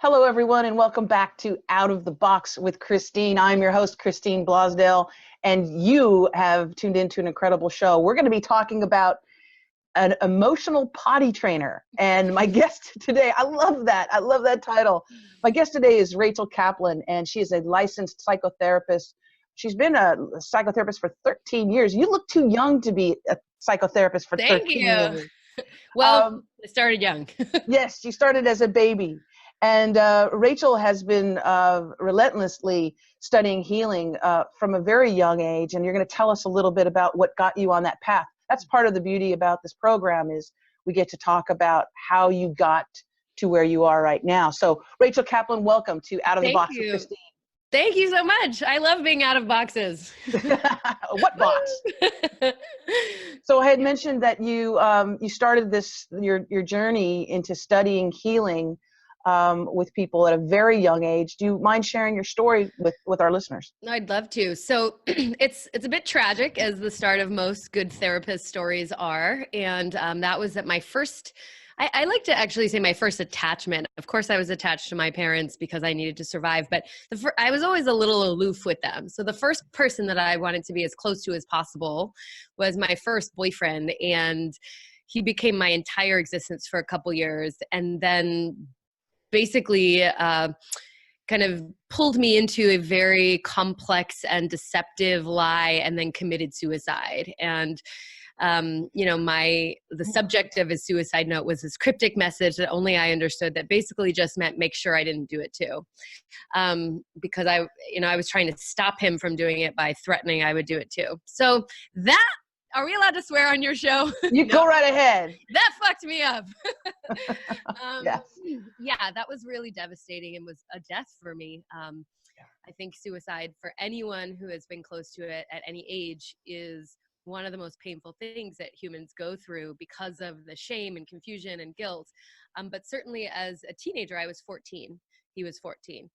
Hello, everyone, and welcome back to Out of the Box with Christine. I'm your host, Christine Blosdale, and you have tuned into an incredible show. We're going to be talking about an emotional potty trainer. And my guest today, I love that. I love that title. My guest today is Rachel Kaplan, and she is a licensed psychotherapist. She's been a psychotherapist for 13 years. You look too young to be a psychotherapist for Thank 13 you. years. Well, I started young. Yes, you started as a baby. And Rachel has been relentlessly studying healing from a very young age. And you're going to tell us a little bit about what got you on that path. That's part of the beauty about this program is we get to talk about how you got to where you are right now. So Rachel Kaplan, welcome to Out of the Box with Christine. Thank you so much. I love being out of boxes. What box? So I had mentioned that you started your journey into studying healing with people at a very young age. Do you mind sharing your story with our listeners? I'd love to. So it's a bit tragic, as the start of most good therapist stories are. And that was at my first, I like to actually say my first attachment. Of course, I was attached to my parents because I needed to survive, but I was always a little aloof with them. So the first person that I wanted to be as close to as possible was my first boyfriend. And he became my entire existence for a couple years. And then basically kind of pulled me into a very complex and deceptive lie and then committed suicide. And the subject of his suicide note was this cryptic message that only I understood that basically just meant make sure I didn't do it too. Because I was trying to stop him from doing it by threatening I would do it too. So that, are we allowed to swear on your show? You go right ahead. That fucked me up. Yes. Yeah, that was really devastating and was a death for me. I think suicide for anyone who has been close to it at any age is one of the most painful things that humans go through because of the shame and confusion and guilt. But certainly as a teenager, I was 14. He was 14.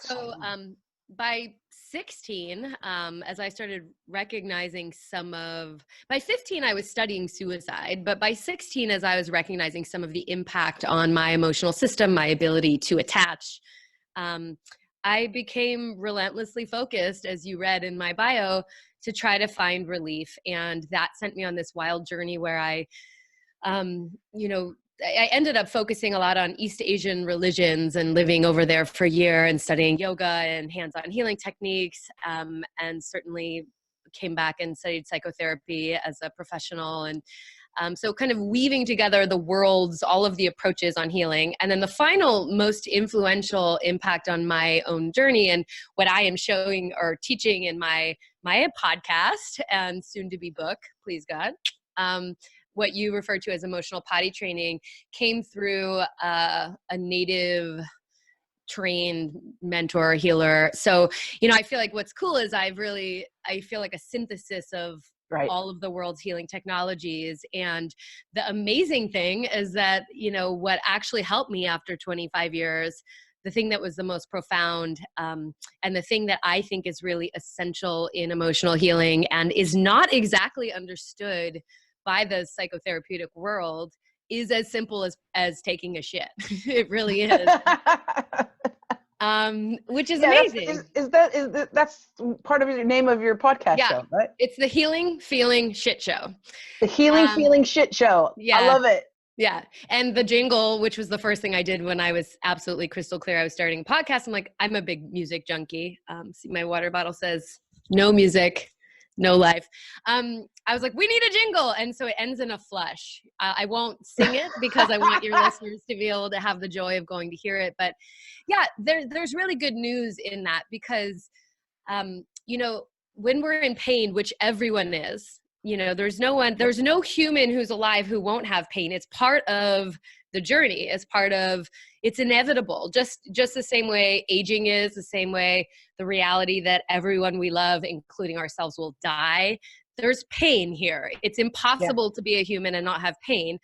So by 16, as I started recognizing by 15, I was studying suicide, but by 16, as I was recognizing some of the impact on my emotional system, my ability to attach, I became relentlessly focused, as you read in my bio, to try to find relief. And that sent me on this wild journey where I ended up focusing a lot on East Asian religions and living over there for a year and studying yoga and hands-on healing techniques, and certainly came back and studied psychotherapy as a professional. And so kind of weaving together all of the approaches on healing. And then the final most influential impact on my own journey and what I am showing or teaching in my podcast and soon to be book, please God, what you refer to as emotional potty training came through a native trained mentor healer. So, I feel like what's cool is I feel like a synthesis of all of the world's healing technologies. And the amazing thing is that, what actually helped me after 25 years, the thing that was the most profound, and the thing that I think is really essential in emotional healing and is not exactly understood by the psychotherapeutic world is as simple as taking a shit. It really is. Which is amazing. That's part of the name of your podcast show, right? It's the Healing Feeling Shit Show. The Healing Feeling Shit Show. Yeah. I love it. Yeah. And the jingle, which was the first thing I did when I was absolutely crystal clear I was starting a podcast. I'm a big music junkie. See, my water bottle says no music, no life. I was like, we need a jingle. And so it ends in a flush. I won't sing it because I want your listeners to be able to have the joy of going to hear it. But yeah, there's really good news in that because, when we're in pain, which everyone is, there's no human who's alive who won't have pain. It's part of the journey. It's inevitable. Just the same way aging is, the same way the reality that everyone we love, including ourselves, will die. There's pain here. It's impossible to be a human and not have pain.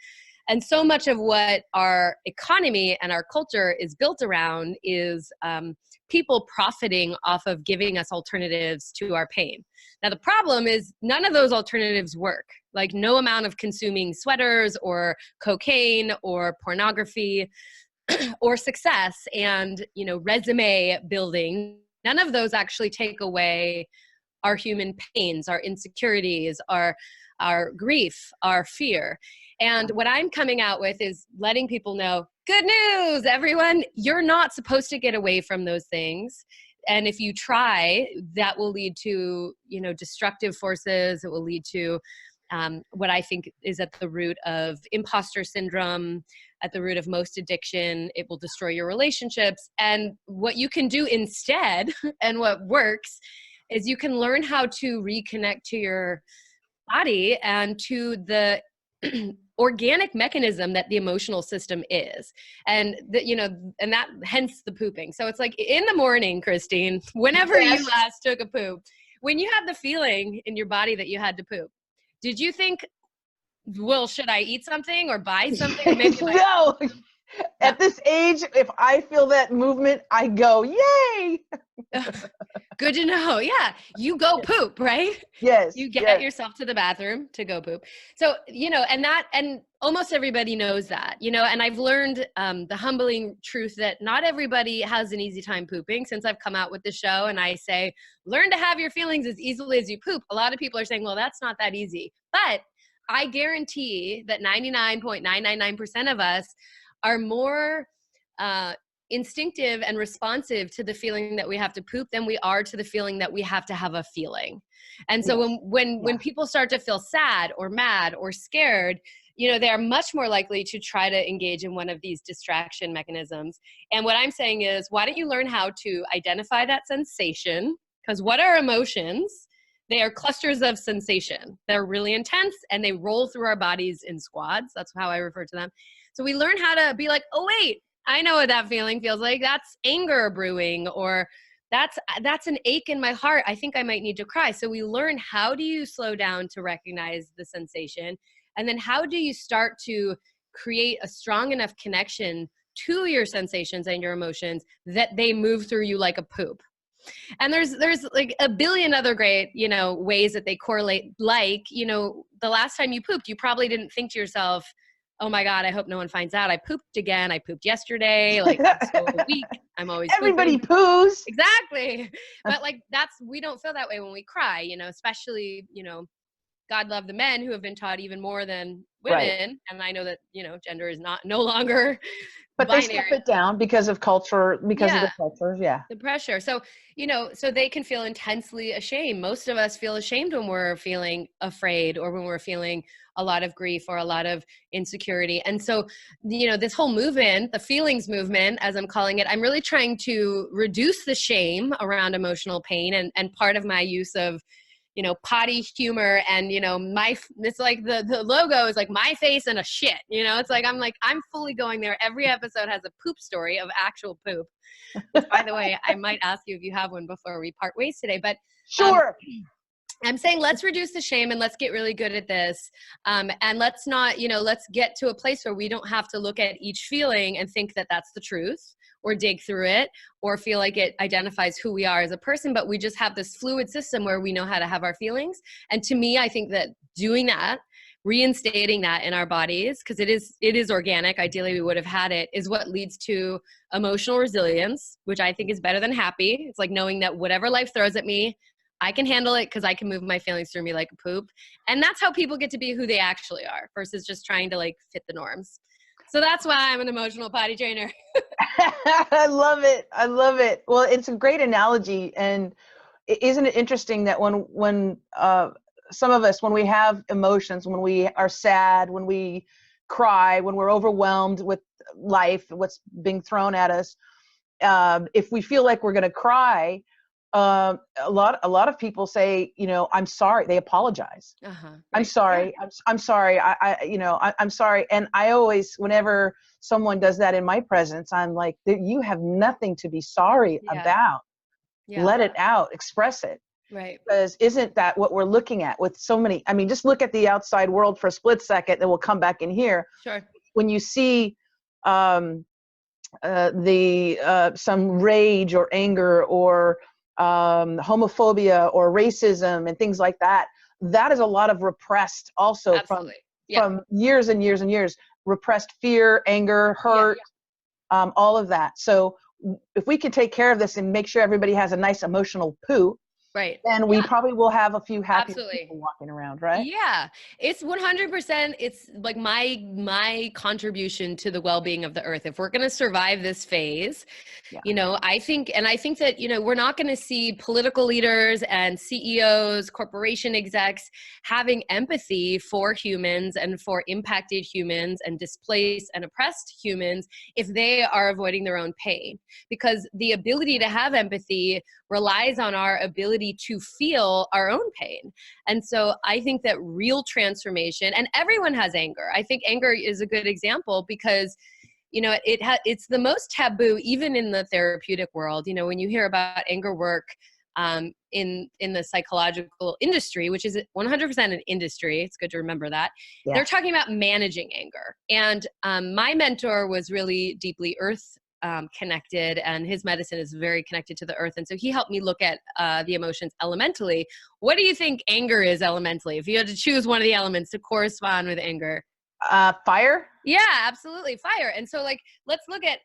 And so much of what our economy and our culture is built around is people profiting off of giving us alternatives to our pain. Now, the problem is none of those alternatives work. Like no amount of consuming sweaters or cocaine or pornography or success and, resume building, none of those actually take away our human pains, our insecurities, our grief, our fear. And what I'm coming out with is letting people know, good news, everyone, you're not supposed to get away from those things. And if you try, that will lead to, destructive forces. It will lead to what I think is at the root of imposter syndrome, at the root of most addiction. It will destroy your relationships. And what you can do instead, and what works, is you can learn how to reconnect to your body and to the organic mechanism that the emotional system is. And and that hence the pooping. So it's like in the morning, Christine, whenever you last took a poop, when you had the feeling in your body that you had to poop, did you think, well, should I eat something or buy something? Or maybe No. At this age, if I feel that movement, I go, yay. Good to know. Yeah. You go poop, right? Yes. You get yourself to the bathroom to go poop. So, and almost everybody knows that, and I've learned the humbling truth that not everybody has an easy time pooping since I've come out with the show. And I say, learn to have your feelings as easily as you poop. A lot of people are saying, well, that's not that easy. But I guarantee that 99.999% of us are more instinctive and responsive to the feeling that we have to poop than we are to the feeling that we have to have a feeling. And so when people start to feel sad or mad or scared, they are much more likely to try to engage in one of these distraction mechanisms. And what I'm saying is, why don't you learn how to identify that sensation? Because what are emotions? They are clusters of sensation. They're really intense and they roll through our bodies in squads. That's how I refer to them. So we learn how to be like, oh, wait, I know what that feeling feels like. That's anger brewing, or that's an ache in my heart. I think I might need to cry. So we learn, how do you slow down to recognize the sensation? And then how do you start to create a strong enough connection to your sensations and your emotions that they move through you like a poop? And there's like a billion other great, ways that they correlate. Like, the last time you pooped, you probably didn't think to yourself, oh my God, I hope no one finds out I pooped again. I pooped yesterday. Like, that's so weak. I'm always Everybody pooping. poos. Exactly. But like, we don't feel that way when we cry, especially, God love the men who have been taught even more than women. Right. And I know that, gender is no longer but binary. They step it down because of culture, because of the cultures. Yeah. The pressure. So, so they can feel intensely ashamed. Most of us feel ashamed when we're feeling afraid or when we're feeling a lot of grief or a lot of insecurity. And so, this whole movement, the feelings movement, as I'm calling it, I'm really trying to reduce the shame around emotional pain. And part of my use of, potty humor and, it's like the logo is like my face and a shit, it's like, I'm fully going there. Every episode has a poop story of actual poop. Which, by the way, I might ask you if you have one before we part ways today, but sure. I'm saying let's reduce the shame and let's get really good at this. And let's not, let's get to a place where we don't have to look at each feeling and think that that's the truth or dig through it or feel like it identifies who we are as a person, but we just have this fluid system where we know how to have our feelings. And to me, I think that doing that, reinstating that in our bodies, because it is organic, ideally we would have had it, is what leads to emotional resilience, which I think is better than happy. It's like knowing that whatever life throws at me, I can handle it because I can move my feelings through me like a poop. And that's how people get to be who they actually are versus just trying to like fit the norms. So that's why I'm an emotional potty trainer. I love it. I love it. Well, it's a great analogy. And isn't it interesting that when some of us, when we have emotions, when we are sad, when we cry, when we're overwhelmed with life, what's being thrown at us, if we feel like we're going to cry, a lot of people say, I'm sorry. They apologize. Right. I'm sorry. Yeah. I'm sorry. I'm sorry. And I always, whenever someone does that in my presence, I'm like, you have nothing to be sorry about. Yeah. Let it out, express it. Right. Because isn't that what we're looking at with so many, just look at the outside world for a split second, then we'll come back in here. Sure. When you see, some rage or anger or, homophobia or racism and things like that, that is a lot of repressed also from years and years and years, repressed fear, anger, hurt. all of that. So if we could take care of this and make sure everybody has a nice emotional poo, Right. then we probably will have a few happy Absolutely. people walking around, right? Yeah, it's 100%. It's like my contribution to the well-being of the earth. If we're going to survive this phase, I think that, we're not going to see political leaders and CEOs, corporation execs having empathy for humans and for impacted humans and displaced and oppressed humans if they are avoiding their own pain. Because the ability to have empathy relies on our ability to feel our own pain. And so I think that real transformation, and everyone has anger. I think anger is a good example because it's the most taboo, even in the therapeutic world. When you hear about anger work in the psychological industry, which is 100% an industry, it's good to remember that. Yeah. They're talking about managing anger. And my mentor was really deeply earth connected, and his medicine is very connected to the earth. And so he helped me look at the emotions elementally. What do you think anger is elementally? If you had to choose one of the elements to correspond with anger? Fire? Yeah, absolutely. Fire. And so let's look at,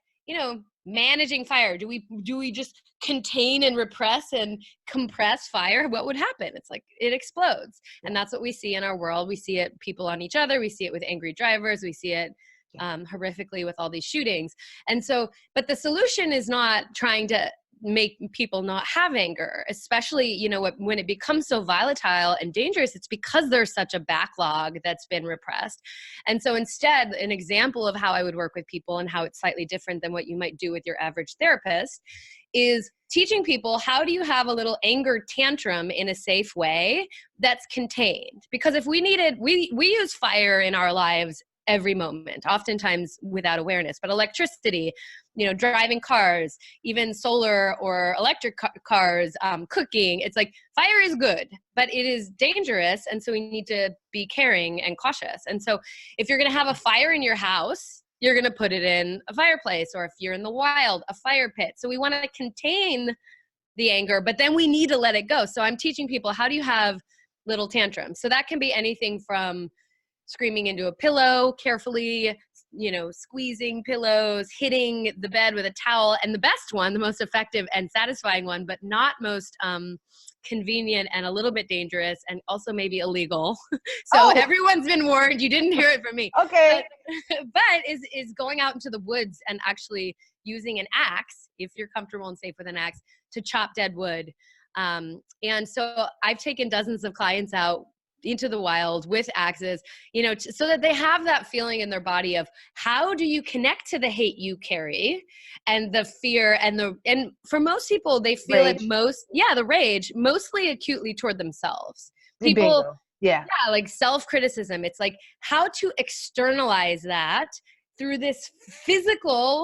managing fire. Do we just contain and repress and compress fire? What would happen? It's like it explodes. And that's what we see in our world. We see it people on each other. We see it with angry drivers. We see it horrifically with all these shootings. And so, but the solution is not trying to make people not have anger, especially, when it becomes so volatile and dangerous, it's because there's such a backlog that's been repressed. And so instead, an example of how I would work with people and how it's slightly different than what you might do with your average therapist is teaching people, how do you have a little anger tantrum in a safe way that's contained? Because if we use fire in our lives every moment, oftentimes without awareness, but electricity, driving cars, even solar or electric cars, cooking, it's like fire is good, but it is dangerous. And so we need to be caring and cautious. And so if you're going to have a fire in your house, you're going to put it in a fireplace, or if you're in the wild, a fire pit. So we want to contain the anger, but then we need to let it go. So I'm teaching people, how do you have little tantrums? So that can be anything from screaming into a pillow carefully, squeezing pillows, hitting the bed with a towel. And the best one, the most effective and satisfying one, but not most convenient and a little bit dangerous and also maybe illegal. So everyone's been warned. You didn't hear it from me. Okay. But is going out into the woods and actually using an axe, if you're comfortable and safe with an axe, to chop dead wood. And so I've taken dozens of clients out into the wild with axes, so that they have that feeling in their body of, how do you connect to the hate you carry and the fear and for most people, they feel rage. the rage, mostly acutely toward themselves. People, like self-criticism. It's like how to externalize that through this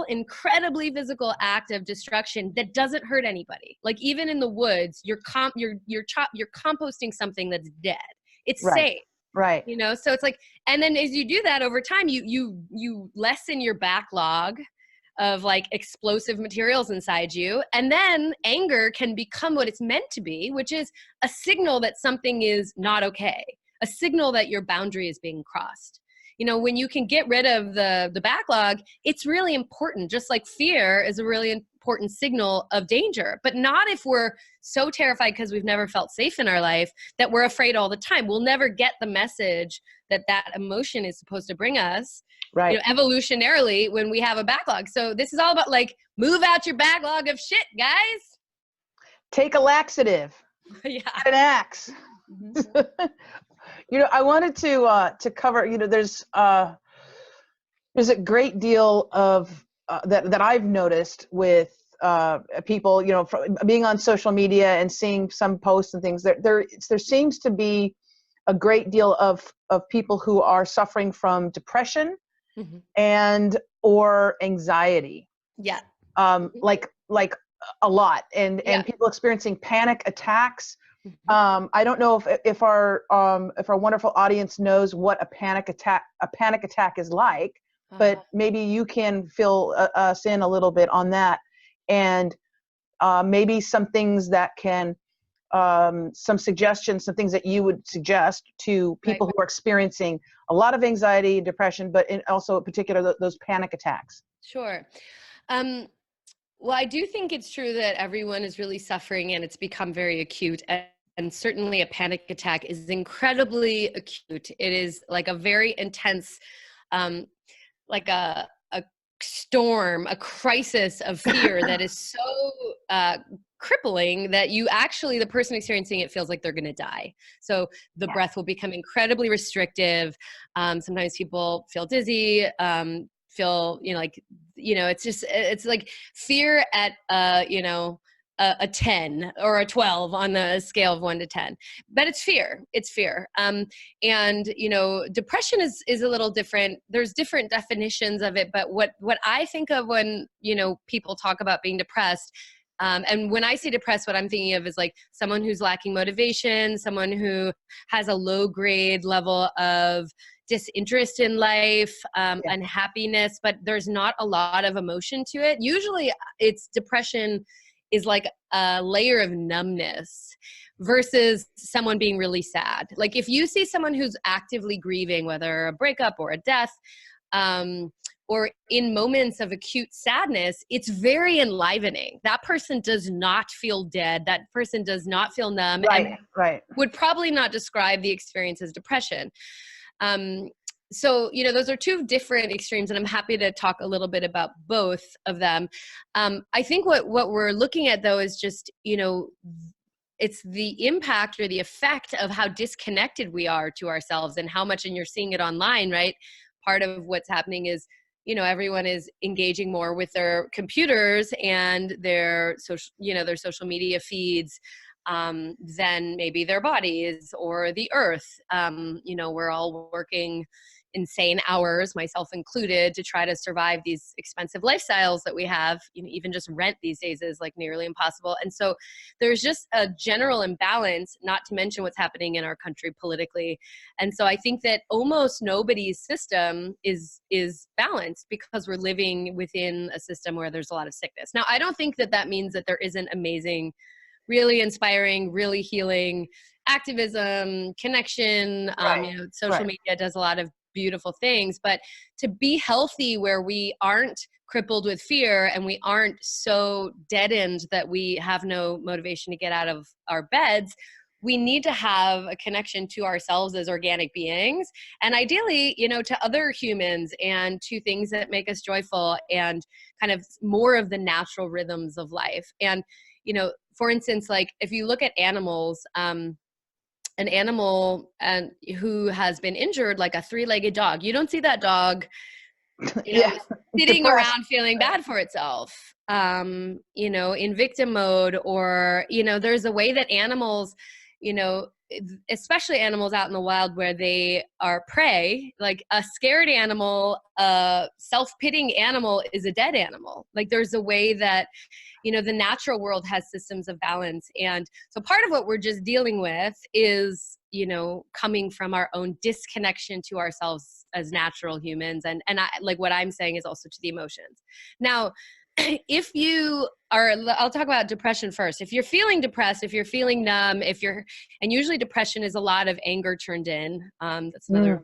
incredibly physical act of destruction that doesn't hurt anybody. Like even in the woods, you're composting something that's dead. It's safe. Right. So it's like, and then as you do that over time, you lessen your backlog of like explosive materials inside you. And then anger can become what it's meant to be, which is a signal that something is not okay, a signal that your boundary is being crossed. When you can get rid of the backlog, it's really important. Just like fear is a really important signal of danger, but not if we're so terrified because we've never felt safe in our life that we're afraid all the time. We'll never get the message that emotion is supposed to bring us, right? Evolutionarily when we have a backlog. So this is all about like, move out your backlog of shit, guys. Take a laxative. Yeah. Get an axe. Mm-hmm. I wanted to cover, there's a great deal of that I've noticed with people, from being on social media and seeing some posts and things. There seems to be a great deal of people who are suffering from depression mm-hmm. and or anxiety. Yeah. Like a lot, and people experiencing panic attacks. I don't know if our wonderful audience knows what a panic attack is like, but maybe you can fill us in a little bit on that, and maybe some things that can some suggestions, some things that you would suggest to people who are experiencing a lot of anxiety, depression, but also in particular those panic attacks? Sure. Well, I do think it's true that everyone is really suffering and it's become very acute. And certainly a panic attack is incredibly acute. It is like a very intense, like a storm, a crisis of fear that is so crippling that you actually, the person experiencing it feels like they're going to die. So the breath will become incredibly restrictive. Sometimes people feel dizzy, feel, it's like fear at, a 10 or a 12 on the scale of 1 to 10, but it's fear. And depression is a little different. There's different definitions of it, but what I think of when, people talk about being depressed, and when I say depressed, what I'm thinking of is like someone who's lacking motivation, someone who has a low grade level of disinterest in life, unhappiness, but there's not a lot of emotion to it. Usually it's depression is like a layer of numbness versus someone being really sad. Like if you see someone who's actively grieving, whether a breakup or a death, or in moments of acute sadness, it's very enlivening. That person does not feel dead. That person does not feel numb, and would probably not describe the experience as depression. So, those are two different extremes, and I'm happy to talk a little bit about both of them. I think what we're looking at, though, is just, it's the impact or the effect of how disconnected we are to ourselves and how much, and you're seeing it online, right? Part of what's happening is, everyone is engaging more with their computers and their social media feeds than maybe their bodies or the earth. We're all working insane hours, myself included, to try to survive these expensive lifestyles that we have. Even just rent these days is like nearly impossible. And so there's just a general imbalance, not to mention what's happening in our country politically. And so I think that almost nobody's system is balanced because we're living within a system where there's a lot of sickness. Now, I don't think that means that there isn't amazing, really inspiring, really healing activism, connection. Social media does a lot of beautiful things, but to be healthy where we aren't crippled with fear and we aren't so deadened that we have no motivation to get out of our beds, we need to have a connection to ourselves as organic beings, and ideally, to other humans and to things that make us joyful and kind of more of the natural rhythms of life. And, for instance, like if you look at animals, an animal who has been injured, like a 3-legged dog, you don't see that dog, sitting around feeling bad for itself, in victim mode, or, there's a way that animals, especially animals out in the wild where they are prey, like a scared animal, a self-pitying animal is a dead animal. Like there's a way that, the natural world has systems of balance. And so part of what we're just dealing with is, coming from our own disconnection to ourselves as natural humans. And I, like what I'm saying is also to the emotions. Now, if you are, I'll talk about depression first. If you're feeling depressed, if you're feeling numb, and usually depression is a lot of anger turned in. That's another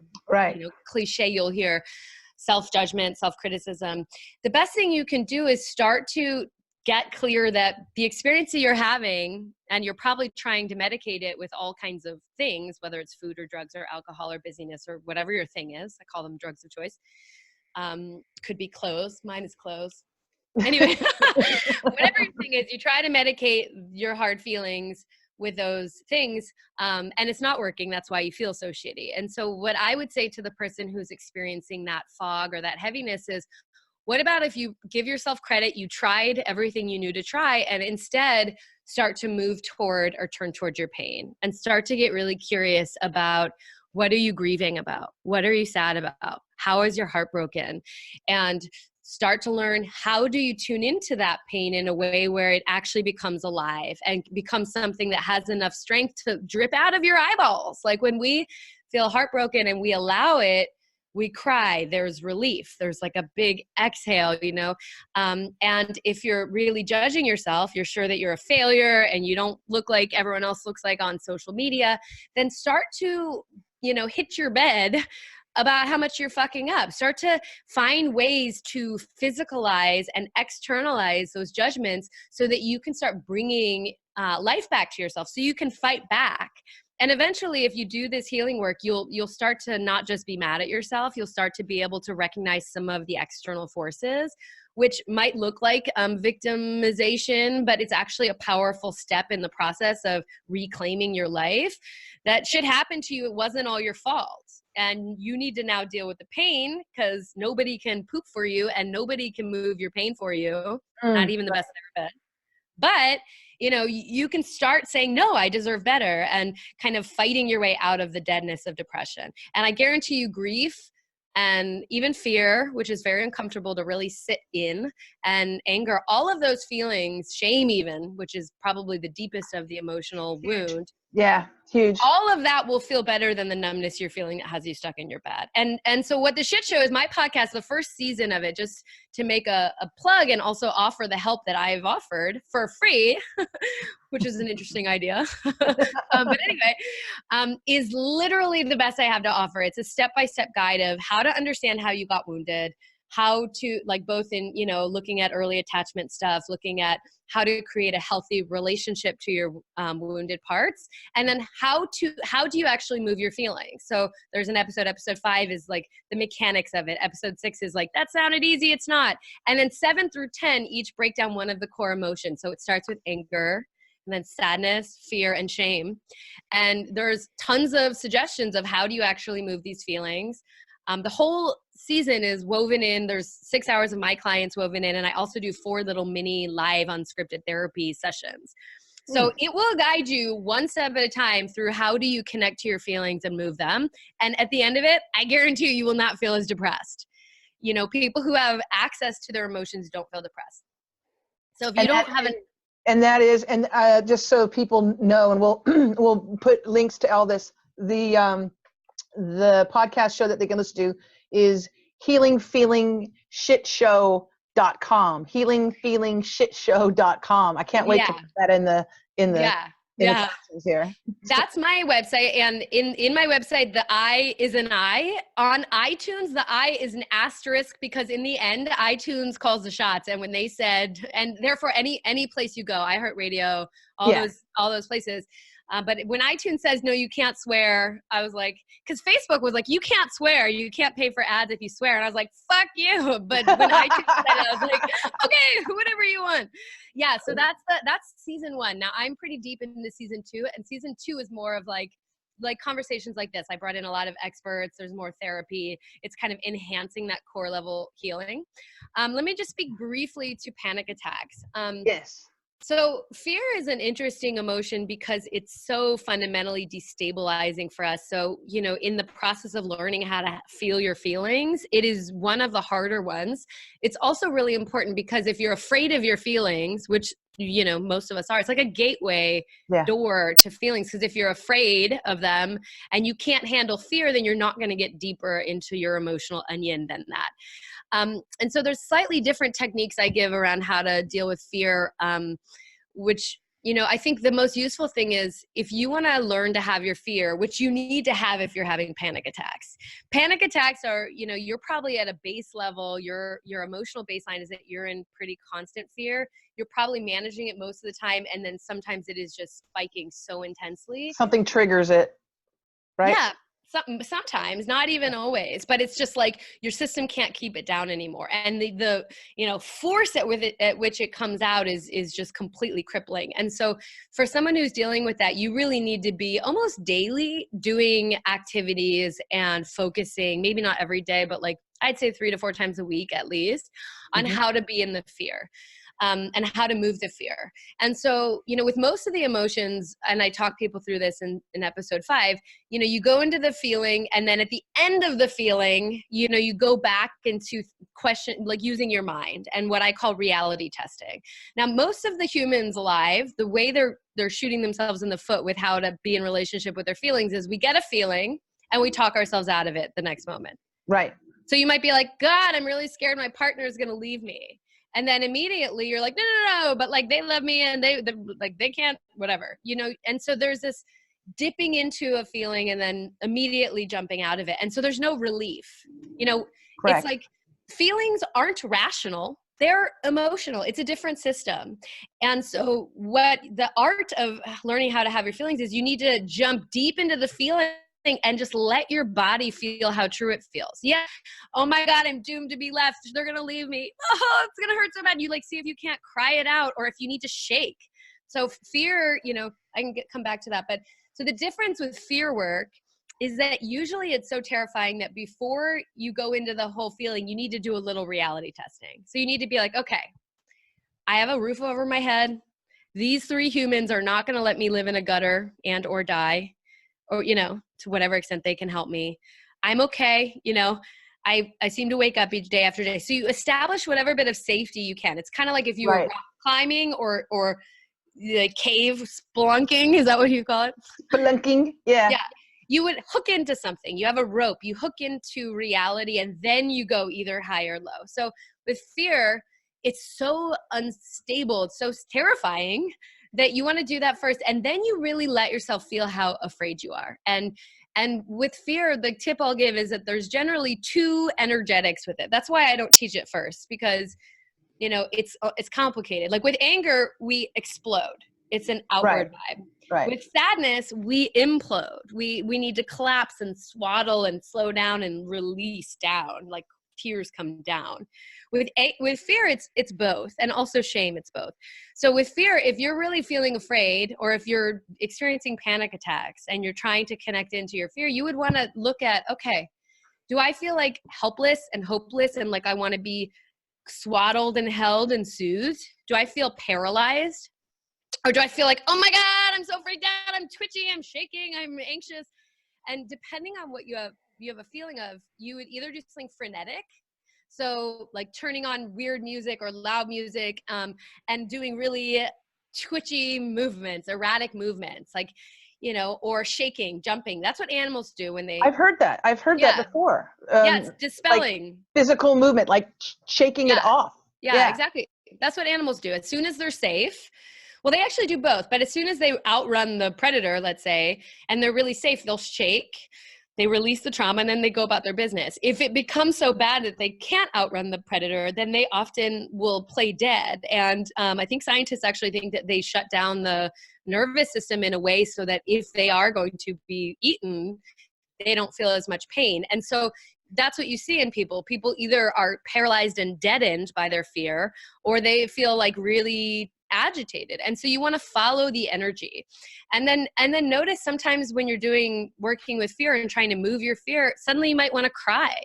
cliche you'll hear, self-judgment, self-criticism. The best thing you can do is start to get clear that the experience that you're having, and you're probably trying to medicate it with all kinds of things, whether it's food or drugs or alcohol or busyness or whatever your thing is. I call them drugs of choice. Could be clothes. Mine is clothes. Anyway, whatever your thing is, you try to medicate your hard feelings with those things, and it's not working. That's why you feel so shitty. And so what I would say to the person who's experiencing that fog or that heaviness is, what about if you give yourself credit, you tried everything you knew to try, and instead start to move toward or turn toward your pain and start to get really curious about, what are you grieving about? What are you sad about? How is your heart broken? And start to learn, how do you tune into that pain in a way where it actually becomes alive and becomes something that has enough strength to drip out of your eyeballs. Like when we feel heartbroken and we allow it, we cry, there's relief, there's like a big exhale, and if you're really judging yourself, you're sure that you're a failure and you don't look like everyone else looks like on social media, then start to hit your bed about how much you're fucking up. Start to find ways to physicalize and externalize those judgments so that you can start bringing life back to yourself, so you can fight back. And eventually, if you do this healing work, you'll start to not just be mad at yourself. You'll start to be able to recognize some of the external forces, which might look like victimization, but it's actually a powerful step in the process of reclaiming your life. That shit happened to you. It wasn't all your fault. And you need to now deal with the pain, because nobody can poop for you and nobody can move your pain for you, not even the best therapist. But you can start saying, no, I deserve better, and kind of fighting your way out of the deadness of depression. And I guarantee you, grief and even fear, which is very uncomfortable to really sit in, and anger, all of those feelings, shame even, which is probably the deepest of the emotional wound. Yeah, huge. All of that will feel better than the numbness you're feeling that has you stuck in your bed. And so what the shit show is, my podcast, the first season of it, just to make a plug and also offer the help that I've offered for free, which is an interesting idea. But anyway, is literally the best I have to offer. It's a step-by-step guide of how to understand how you got wounded, how to, like, both in, looking at early attachment stuff, looking at how to create a healthy relationship to your wounded parts, and then how do you actually move your feelings. So there's an episode 5 is like the mechanics of it. Episode 6 is like, that sounded easy, it's not. And then 7 through 10 each break down one of the core emotions. So it starts with anger, and then sadness, fear, and shame. And there's tons of suggestions of how do you actually move these feelings. The whole season is woven in. There's 6 hours of my clients woven in, and I also do 4 little mini live unscripted therapy sessions. So it will guide you one step at a time through how do you connect to your feelings and move them. And at the end of it, I guarantee you will not feel as depressed. People who have access to their emotions don't feel depressed. So if you don't have an And just so people know, and we'll put links to all this, the podcast show that they can listen to is healingfeelingshitshow.com. healingfeelingshitshow.com. I can't wait to put that in the captions here. That's my website. And in my website, the I is an I. On iTunes, the I is an asterisk, because in the end, iTunes calls the shots. And when they said, and therefore any place you go, iHeartRadio, all those places. But when iTunes says, no, you can't swear, I was like, because Facebook was like, you can't swear, you can't pay for ads if you swear. And I was like, fuck you. But when iTunes said it, I was like, okay, whatever you want. Yeah, so that's season 1. Now I'm pretty deep into season 2, and season 2 is more of like conversations like this. I brought in a lot of experts. There's more therapy. It's kind of enhancing that core level healing. Let me just speak briefly to panic attacks. Yes. So fear is an interesting emotion because it's so fundamentally destabilizing for us. So, in the process of learning how to feel your feelings, it is one of the harder ones. It's also really important because if you're afraid of your feelings, which, most of us are, it's like a gateway door to feelings. Because if you're afraid of them and you can't handle fear, then you're not going to get deeper into your emotional onion than that. And so there's slightly different techniques I give around how to deal with fear, which, I think the most useful thing is if you want to learn to have your fear, which you need to have if you're having panic attacks. Panic attacks are, you're probably at a base level. Your emotional baseline is that you're in pretty constant fear. You're probably managing it most of the time. And then sometimes it is just spiking so intensely. Something triggers it, right? Yeah. Sometimes, not even always, but it's just like your system can't keep it down anymore. And the force at which it comes out is just completely crippling. And so for someone who's dealing with that, you really need to be almost daily doing activities and focusing, maybe not every day, but like I'd say 3 to 4 times a week at least, on how to be in the fear. And how to move the fear. And so, with most of the emotions, and I talk people through this in episode 5, you go into the feeling, and then at the end of the feeling, you go back into question, like using your mind and what I call reality testing. Now, most of the humans alive, the way they're shooting themselves in the foot with how to be in relationship with their feelings is we get a feeling and we talk ourselves out of it the next moment. Right. So you might be like, God, I'm really scared my partner is going to leave me. And then immediately you're like, no, but like they love me and they like they can't, whatever, you know? And so there's this dipping into a feeling and then immediately jumping out of it. And so there's no relief, you know. It's Correct. like feelings aren't rational. They're emotional. It's a different system. And so what the art of learning how to have your feelings is, you need to jump deep into the feeling and just let your body feel how true it feels. Yeah. Oh my God, I'm doomed to be left. They're going to leave me. Oh, it's going to hurt so bad. You like see if you can't cry it out or if you need to shake. So fear, you know, I can come back to that. But so the difference with fear work is that usually it's so terrifying that before you go into the whole feeling, you need to do a little reality testing. So you need to be like, okay, I have a roof over my head. These 3 humans are not going to let me live in a gutter and or die, or, you know, to whatever extent they can help me. I'm okay. You know, I seem to wake up each day after day. So you establish whatever bit of safety you can. It's kind of like if you were rock climbing or the cave spelunking. Is that what you call it? Spelunking. Yeah. Yeah. You would hook into something. You have a rope. You hook into reality and then you go either high or low. So with fear, it's so unstable. It's so terrifying that you want to do that first. And then you really let yourself feel how afraid you are. And with fear, the tip I'll give is that there's generally 2 energetics with it. That's why I don't teach it first, because, you know, it's complicated. Like with anger, we explode. It's an outward vibe. Right. With sadness, we implode. We need to collapse and swaddle and slow down and release down, like tears come down. With fear, it's both, and also shame, it's both. So with fear, if you're really feeling afraid, or if you're experiencing panic attacks and you're trying to connect into your fear, you would want to look at, okay, do I feel like helpless and hopeless and like I want to be swaddled and held and soothed? Do I feel paralyzed? Or do I feel like, oh my God, I'm so freaked out, I'm twitchy, I'm shaking, I'm anxious? And depending on what you have a feeling of, you would either do something frenetic, so like turning on weird music or loud music, and doing really twitchy movements, erratic movements, like, you know, or shaking, jumping. That's what animals do when they. I've heard that. I've heard that before. It's dispelling. Like physical movement, like shaking it off. Yeah, exactly. That's what animals do. As soon as they're safe, well, they actually do both, but as soon as they outrun the predator, let's say, and they're really safe, they'll shake, they release the trauma, and then they go about their business. If it becomes so bad that they can't outrun the predator, then they often will play dead. And I think scientists actually think that they shut down the nervous system in a way so that if they are going to be eaten, they don't feel as much pain. And so that's what you see in people. People either are paralyzed and deadened by their fear, or they feel like really agitated. And so you want to follow the energy. And then notice sometimes when you're working with fear and trying to move your fear, suddenly you might want to cry.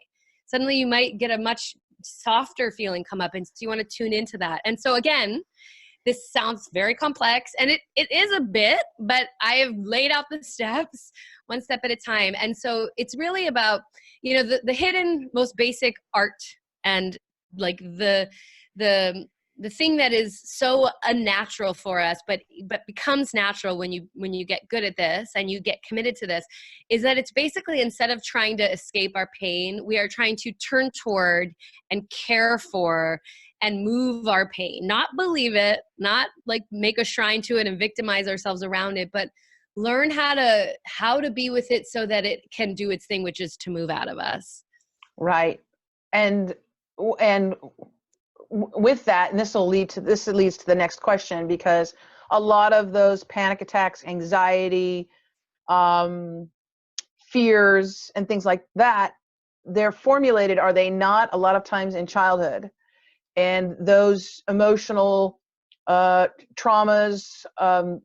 Suddenly you might get a much softer feeling come up, and so you want to tune into that. And so again, this sounds very complex, and it is a bit, but I have laid out the steps one step at a time. And so it's really about, you know, the hidden, most basic art, and like the thing that is so unnatural for us, but becomes natural when you get good at this and you get committed to this, is that it's basically, instead of trying to escape our pain, we are trying to turn toward and care for and move our pain, not believe it, not like make a shrine to it and victimize ourselves around it, but learn how to be with it so that it can do its thing, which is to move out of us. Right. And with that, and this leads to the next question, because a lot of those panic attacks, anxiety, fears, and things like that, they're formulated, are they not, a lot of times in childhood? And those emotional traumas,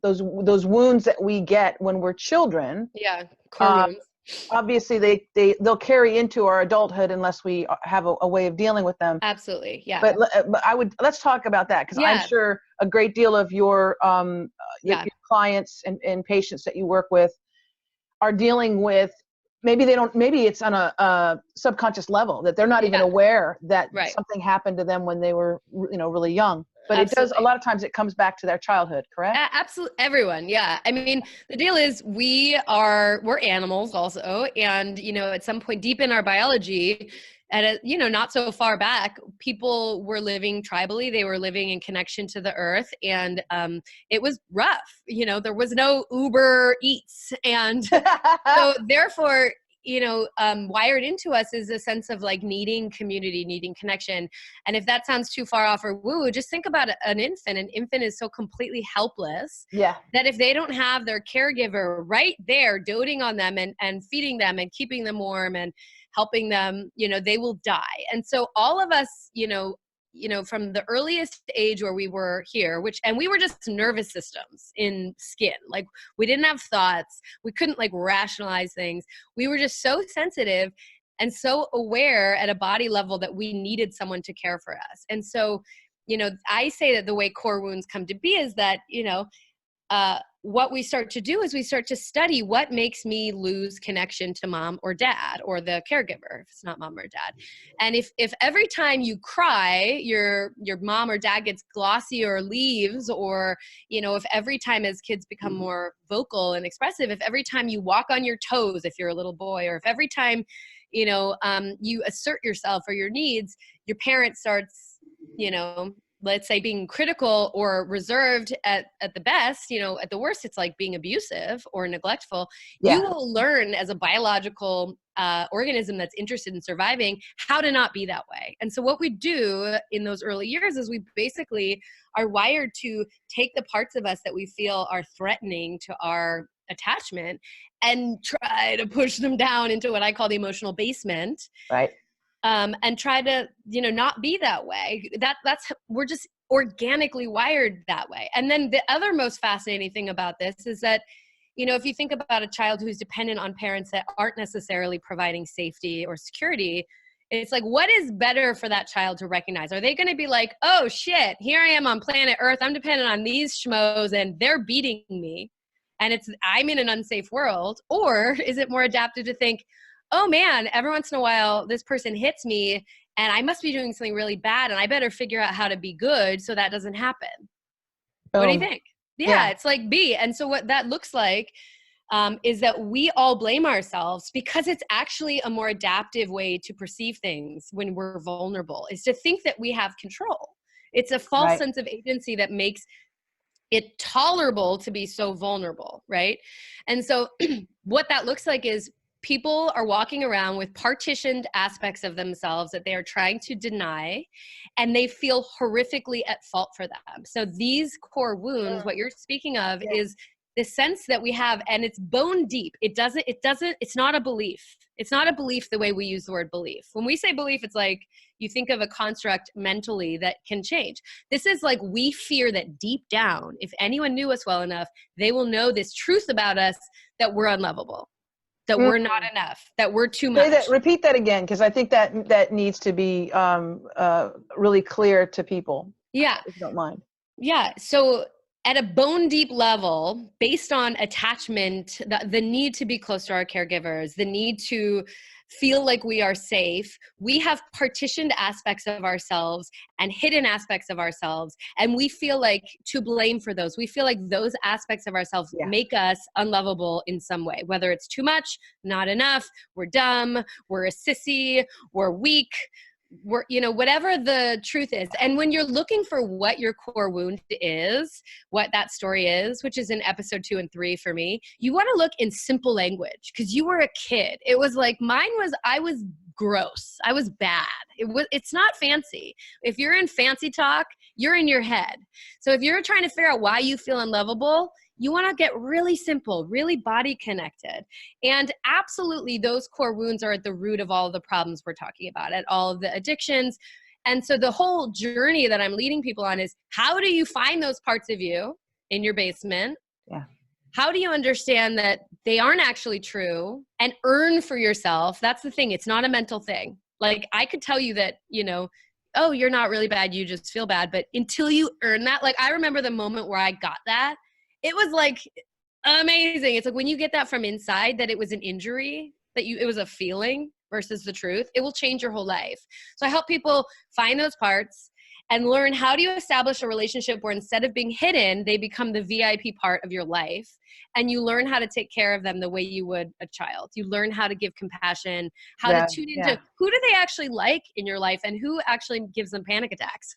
those wounds that we get when we're children, core wounds. Obviously they'll carry into our adulthood unless we have a way of dealing with them. Absolutely. Yeah. But let's talk about that, because I'm sure a great deal of your clients and patients that you work with are dealing with, maybe it's on a subconscious level, that they're not even aware that something happened to them when they were, really young. But it does, a lot of times it comes back to their childhood, correct? Absolutely. Everyone. Yeah. I mean, the deal is we're animals also. And, at some point deep in our biology, not so far back, people were living tribally. They were living in connection to the earth. And it was rough. There was no Uber Eats. And so therefore, wired into us is a sense of like needing community, needing connection. And if that sounds too far off or woo, just think about an infant. An infant is so completely helpless that if they don't have their caregiver right there doting on them and feeding them and keeping them warm and helping them, they will die. And so all of us, from the earliest age where we were here, and we were just nervous systems in skin. Like we didn't have thoughts. We couldn't like rationalize things. We were just so sensitive and so aware at a body level that we needed someone to care for us. And so, I say that the way core wounds come to be is that, what we start to do is we start to study what makes me lose connection to mom or dad or the caregiver if it's not mom or dad. And if every time you cry, your mom or dad gets glossy or leaves, or, if every time as kids become more vocal and expressive, if every time you walk on your toes, if you're a little boy, or if every time, you assert yourself or your needs, your parent starts, let's say being critical or reserved at the best, at the worst, it's like being abusive or neglectful. You will learn as a biological organism that's interested in surviving how to not be that way. And so what we do in those early years is we basically are wired to take the parts of us that we feel are threatening to our attachment and try to push them down into what I call the emotional basement. Right. And try to, not be that way. We're just organically wired that way. And then the other most fascinating thing about this is that, if you think about a child who's dependent on parents that aren't necessarily providing safety or security, it's like, what is better for that child to recognize? Are they going to be like, oh shit, here I am on planet Earth. I'm dependent on these schmoes and they're beating me. And I'm in an unsafe world. Or is it more adaptive to think, oh man, every once in a while, this person hits me and I must be doing something really bad and I better figure out how to be good so that doesn't happen. What do you think? Yeah, it's like B. And so what that looks like is that we all blame ourselves because it's actually a more adaptive way to perceive things when we're vulnerable, is to think that we have control. It's a false sense of agency that makes it tolerable to be so vulnerable, right? And so what that looks like is people are walking around with partitioned aspects of themselves that they are trying to deny, and they feel horrifically at fault for them. So these core wounds, what you're speaking of is the sense that we have, and it's bone deep. It's not a belief. It's not a belief the way we use the word belief. When we say belief, it's like you think of a construct mentally that can change. This is like, we fear that deep down, if anyone knew us well enough, they will know this truth about us, that we're unlovable, that we're not enough, that we're too much. Repeat that again, because I think that needs to be really clear to people. Yeah. If you don't mind. Yeah. So at a bone deep level, based on attachment, the need to be close to our caregivers, the need to feel like we are safe, we have partitioned aspects of ourselves and hidden aspects of ourselves. And we feel like to blame for those. We feel like those aspects of ourselves make us unlovable in some way, whether it's too much, not enough, we're dumb, we're a sissy, we're weak, we're, whatever the truth is. And when you're looking for what your core wound is, what that story is, which is in episode 2 and 3 for me, you want to look in simple language, because you were a kid. It was like, I was gross. I was bad. It's not fancy. If you're in fancy talk, you're in your head. So if you're trying to figure out why you feel unlovable, you want to get really simple, really body connected. And absolutely, those core wounds are at the root of all of the problems we're talking about, at all of the addictions. And so the whole journey that I'm leading people on is, how do you find those parts of you in your basement? Yeah. How do you understand that they aren't actually true and earn for yourself? That's the thing. It's not a mental thing. Like, I could tell you that, oh, you're not really bad, you just feel bad. But until you earn that, like, I remember the moment where I got that, it was like amazing. It's like when you get that from inside, that it was an injury, that it was a feeling versus the truth, it will change your whole life. So I help people find those parts and learn how do you establish a relationship where instead of being hidden, they become the VIP part of your life. And you learn how to take care of them the way you would a child. You learn how to give compassion, how to tune into who do they actually like in your life and who actually gives them panic attacks.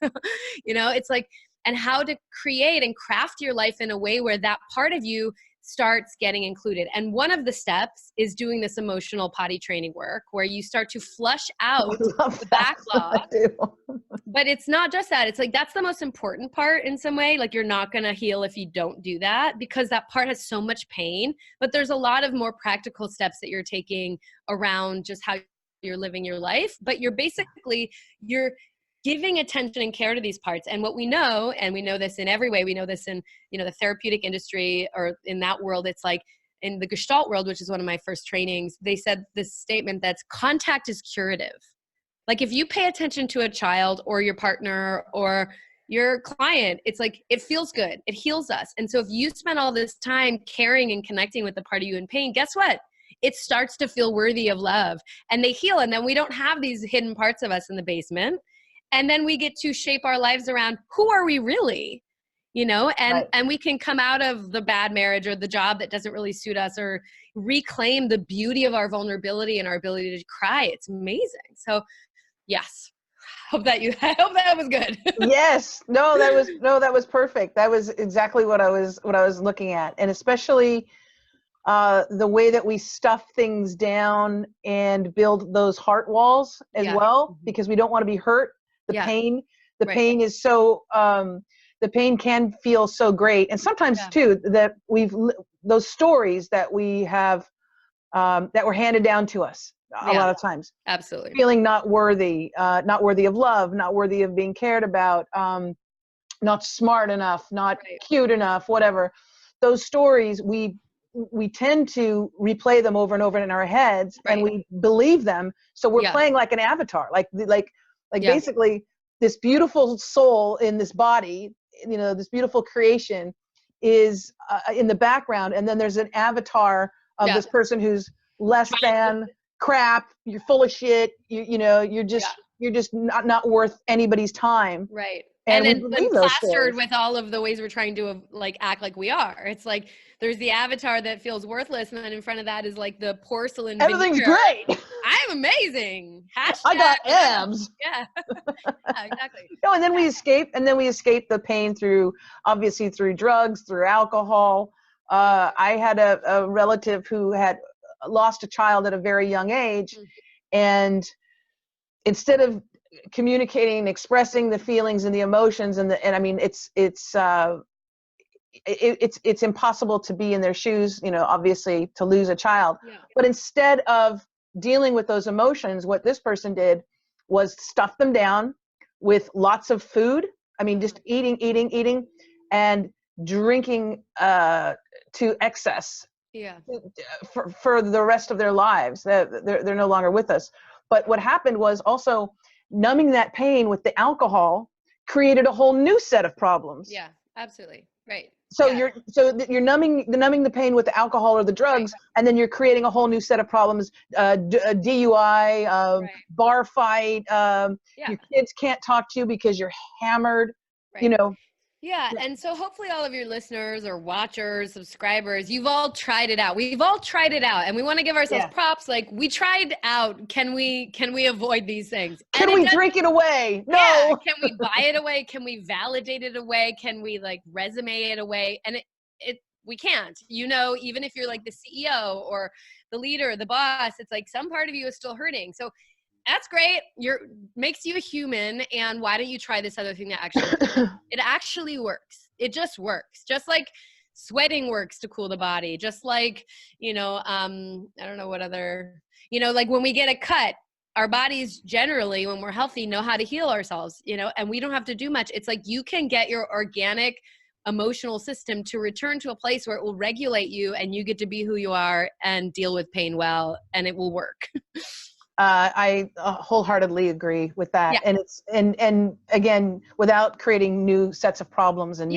It's like, and how to create and craft your life in a way where that part of you starts getting included. And one of the steps is doing this emotional potty training work where you start to flush out the backlog. But it's not just that. It's like, that's the most important part in some way. Like, you're not going to heal if you don't do that, because that part has so much pain. But there's a lot of more practical steps that you're taking around just how you're living your life. But you're giving attention and care to these parts. And what we know, and we know this in every way, we know this in, the therapeutic industry or in that world, it's like in the Gestalt world, which is one of my first trainings, they said this statement that's contact is curative. Like, if you pay attention to a child or your partner or your client, it's like, it feels good. It heals us. And so if you spend all this time caring and connecting with the part of you in pain, guess what? It starts to feel worthy of love, and they heal. And then we don't have these hidden parts of us in the basement. And then we get to shape our lives around who are we really, and we can come out of the bad marriage or the job that doesn't really suit us, or reclaim the beauty of our vulnerability and our ability to cry. It's amazing. So yes, I hope that was good. Yes, that was perfect. That was exactly what I was looking at. And especially the way that we stuff things down and build those heart walls as well, because we don't want to be hurt. The pain is so, the pain can feel so great. And sometimes too, that those stories that we have, that were handed down to us a lot of times. Absolutely. Feeling not worthy of love, not worthy of being cared about, not smart enough, not cute enough, whatever. Those stories, we tend to replay them over and over in our heads, and we believe them. So we're playing like an avatar, like basically this beautiful soul in this body, this beautiful creation is in the background. And then there's an avatar of this person who's less than crap. You're full of shit. You're just not worth anybody's time. Right. And then plastered with all of the ways we're trying to act like we are. It's like there's the avatar that feels worthless, and then in front of that is like the porcelain. Everything's great. I'm amazing. Hashtag, I got abs. Yeah. Exactly. And then we escape the pain through drugs, through alcohol. I had a relative who had lost a child at a very young age, and instead of communicating and expressing the feelings and the emotions and I mean, it's impossible to be in their shoes, obviously, to lose a child. But instead of dealing with those emotions, what this person did was stuff them down with lots of food. I mean, just eating, and drinking to excess. For the rest of their lives. They're no longer with us. But what happened was also numbing that pain with the alcohol created a whole new set of problems. Yeah, absolutely. Right. So you're numbing the pain with the alcohol or the drugs, and then you're creating a whole new set of problems. DUI, bar fight. Your kids can't talk to you because you're hammered. Yeah. And so hopefully all of your listeners or watchers, subscribers, you've all tried it out. We've all tried it out, and we want to give ourselves props. Like, we tried out. Can we avoid these things? Can we drink it away? No. Yeah. Can we buy it away? Can we validate it away? Can we resume it away? And we can't, even if you're like the CEO or the leader, the boss, it's like some part of you is still hurting. So that's great. Makes you a human. And why don't you try this other thing that actually works? It actually works. It just works. Just like sweating works to cool the body. Just like, I don't know what other, like when we get a cut, our bodies generally, when we're healthy, know how to heal ourselves, and we don't have to do much. It's like you can get your organic emotional system to return to a place where it will regulate you, and you get to be who you are and deal with pain well, and it will work. I wholeheartedly agree with that. And it's, and again, without creating new sets of problems and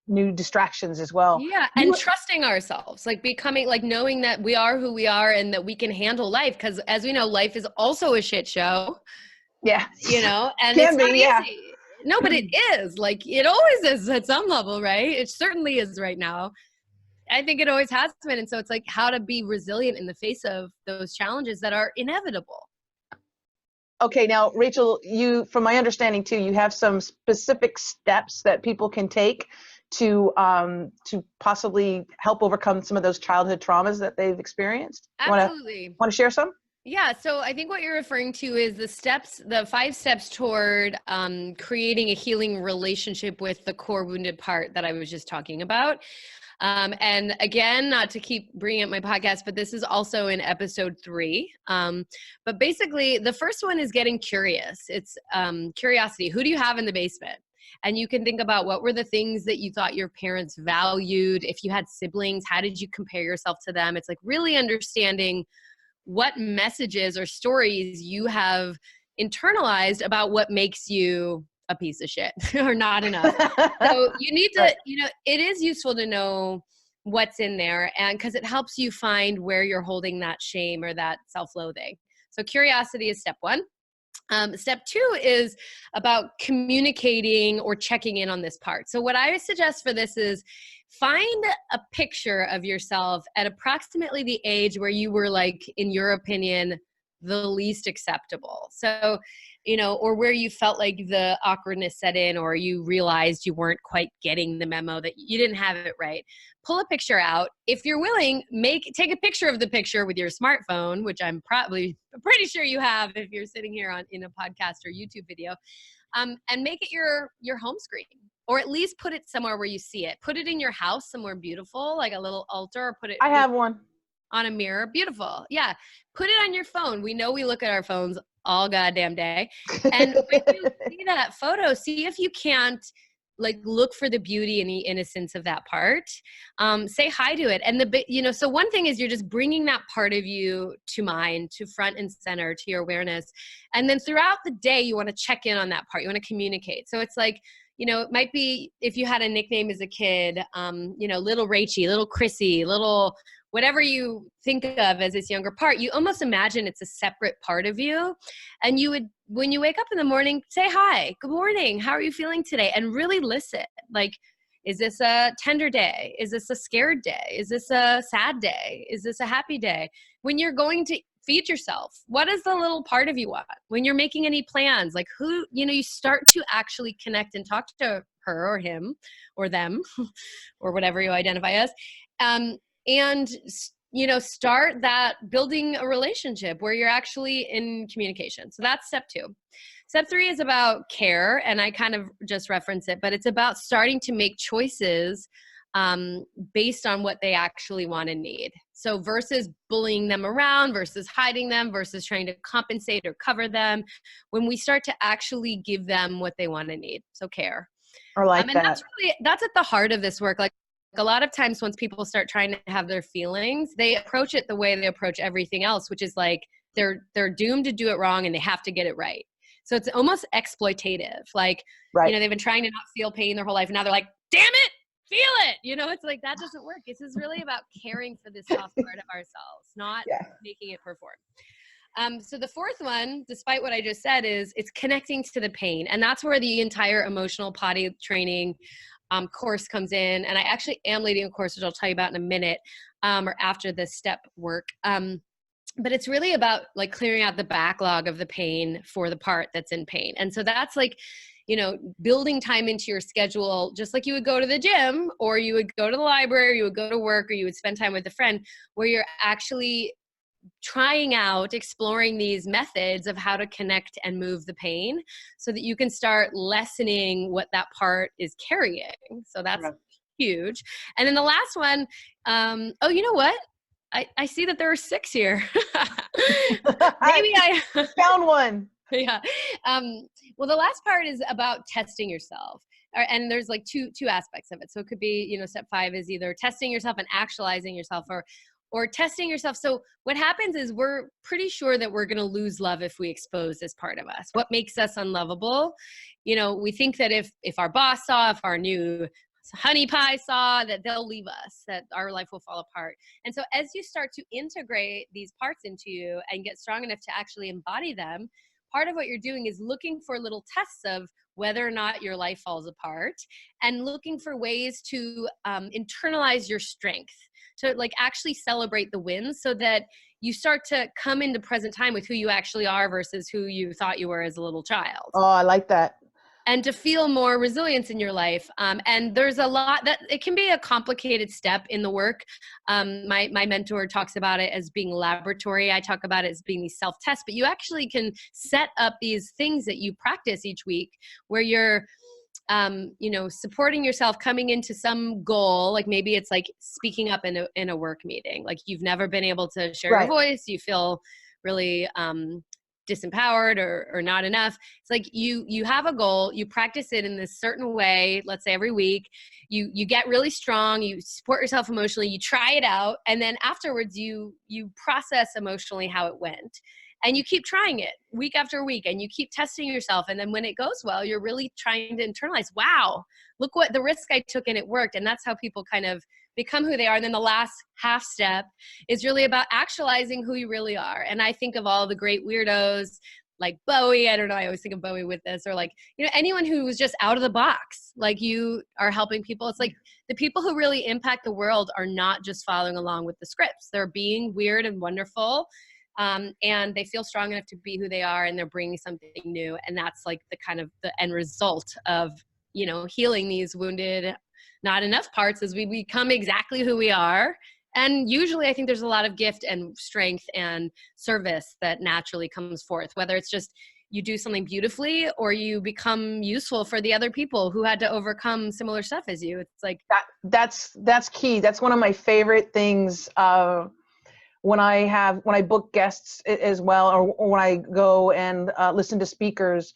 new distractions as well. Yeah. And trusting ourselves, becoming, knowing that we are who we are and that we can handle life. Cause as we know, life is also a shit show. Yeah. you know, and it's Can not be, yeah. easy. No, but it is, like, it always is at some level, right? It certainly is right now. I think it always has been. And so it's like how to be resilient in the face of those challenges that are inevitable. Okay, now Rachel, you, from my understanding too, you have some specific steps that people can take to possibly help overcome some of those childhood traumas that they've experienced. Absolutely. Want to share some? Yeah, so I think what you're referring to is the 5 steps toward creating a healing relationship with the core wounded part that I was just talking about. And again, not to keep bringing up my podcast, but this is also in episode 3. But basically, the first one is getting curious. It's curiosity. Who do you have in the basement? And you can think about what were the things that you thought your parents valued. If you had siblings, how did you compare yourself to them? It's like really understanding what messages or stories you have internalized about what makes you a piece of shit or not enough. So you need to, Right. it is useful to know what's in there, and because it helps you find where you're holding that shame or that self-loathing. So curiosity is step 1. Step 2 is about communicating or checking in on this part. So what I suggest for this is find a picture of yourself at approximately the age where you were, like, in your opinion, the least acceptable. So, or where you felt like the awkwardness set in, or you realized you weren't quite getting the memo, that you didn't have it right. Pull a picture out. If you're willing, take a picture of the picture with your smartphone, which I'm pretty sure you have if you're sitting here in a podcast or YouTube video, and make it your home screen, or at least put it somewhere where you see it. Put it in your house somewhere beautiful, like a little altar, or put it I have one. on a mirror. Beautiful. Yeah. Put it on your phone. We know we look at our phones all goddamn day. And when you see that photo, see if you can't, like, look for the beauty and the innocence of that part. Say hi to it. And so one thing is you're just bringing that part of you to mind, to front and center, to your awareness. And then throughout the day, you want to check in on that part. You want to communicate. So it's like, it might be, if you had a nickname as a kid, little Rachy, little Chrissy, little whatever you think of as this younger part, you almost imagine it's a separate part of you. And you would, when you wake up in the morning, say hi, good morning, how are you feeling today? And really listen. Like, is this a tender day? Is this a scared day? Is this a sad day? Is this a happy day? When you're going to feed yourself, what is the little part of you want? When you're making any plans, like you start to actually connect and talk to her or him or them or whatever you identify as. And start that building a relationship where you're actually in communication. So that's step 2. Step 3 is about care, and I kind of just reference it, but it's about starting to make choices based on what they actually want and need. So versus bullying them around, versus hiding them, versus trying to compensate or cover them, when we start to actually give them what they want and need. So care. Or like And that. that's at the heart of this work. Like, a lot of times once people start trying to have their feelings, they approach it the way they approach everything else, which is like they're doomed to do it wrong and they have to get it right. So it's almost exploitative. Like, Right. they've been trying to not feel pain their whole life, and now they're like, damn it, feel it. It's like, that doesn't work. This is really about caring for this soft part of ourselves, not making it perform. So the fourth one, despite what I just said, is it's connecting to the pain. And that's where the entire emotional potty training course comes in. And I actually am leading a course, which I'll tell you about in a minute, or after this step work. But it's really about, like, clearing out the backlog of the pain for the part that's in pain. And so that's like, building time into your schedule, just like you would go to the gym, or you would go to the library, or you would go to work, or you would spend time with a friend, where you're actually trying out, exploring these methods of how to connect and move the pain so that you can start lessening what that part is carrying. So that's huge. And then the last one, you know what? I see that there are 6 here. Maybe I found one. Yeah. Well, the last part is about testing yourself. And there's like two aspects of it. So it could be, step 5 is either testing yourself and actualizing yourself, or testing yourself. So what happens is we're pretty sure that we're going to lose love if we expose this part of us. What makes us unlovable? We think that if our boss saw, if our new honey pie saw, that they'll leave us, that our life will fall apart. And so as you start to integrate these parts into you and get strong enough to actually embody them, part of what you're doing is looking for little tests of whether or not your life falls apart, and looking for ways to internalize your strength, to like actually celebrate the wins, so that you start to come into present time with who you actually are versus who you thought you were as a little child. Oh, I like that. And to feel more resilience in your life. And there's a lot that it can be a complicated step in the work. My mentor talks about it as being laboratory. I talk about it as being these self-tests, but you actually can set up these things that you practice each week where you're supporting yourself coming into some goal. Like maybe it's like speaking up in a work meeting. Like you've never been able to share your voice. You feel really disempowered or not enough. It's like you have a goal, you practice it in this certain way, let's say every week, you get really strong, you support yourself emotionally, you try it out, and then afterwards you process emotionally how it went. And you keep trying it week after week, and you keep testing yourself. And then when it goes well, you're really trying to internalize, wow, look what the risk I took and it worked. And that's how people kind of become who they are. And then the last half step is really about actualizing who you really are. And I think of all the great weirdos like Bowie. I don't know. I always think of Bowie with this, or like, anyone who was just out of the box, like you are helping people. It's like the people who really impact the world are not just following along with the scripts. They're being weird and wonderful. And they feel strong enough to be who they are, and they're bringing something new. And that's like the kind of the end result of, healing these wounded, not enough parts as we become exactly who we are. And usually I think there's a lot of gift and strength and service that naturally comes forth, whether it's just you do something beautifully or you become useful for the other people who had to overcome similar stuff as you. It's like that's key. That's one of my favorite things. When I book guests as well, or when I go and listen to speakers,